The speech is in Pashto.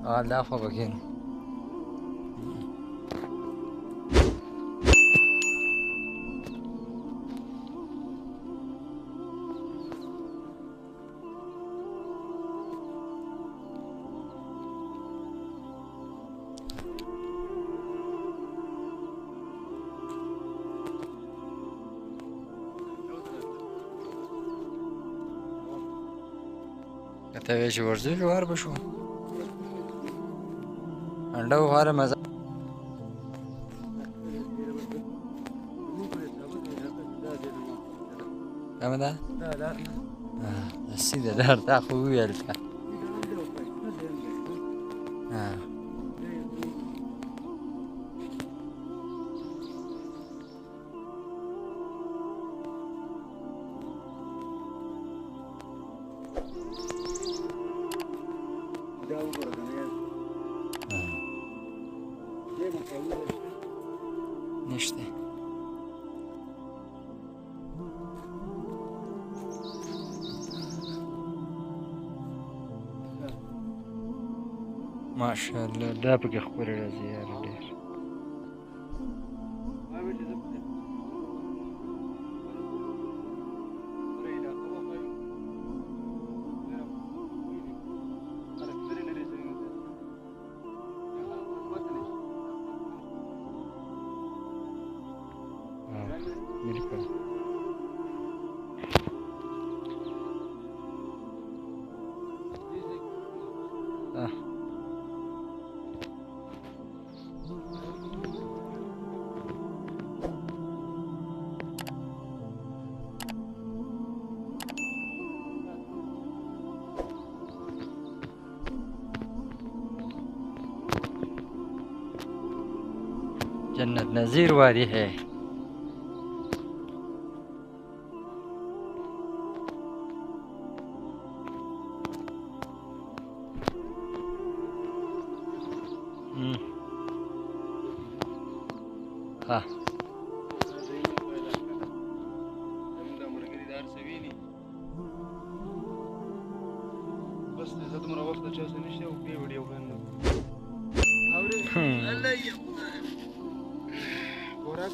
دا خو به کېنو. که ته وایې چې ورځو جوار به شو انډه وخواره مزه کمه ده؟ سیده در تا خو وویل که نشته. ماشاءالله دا پکې ښکلې راځي یاره ډېر. बिल्कुल जन्नत नज़ीर वादी है. हाँ Ora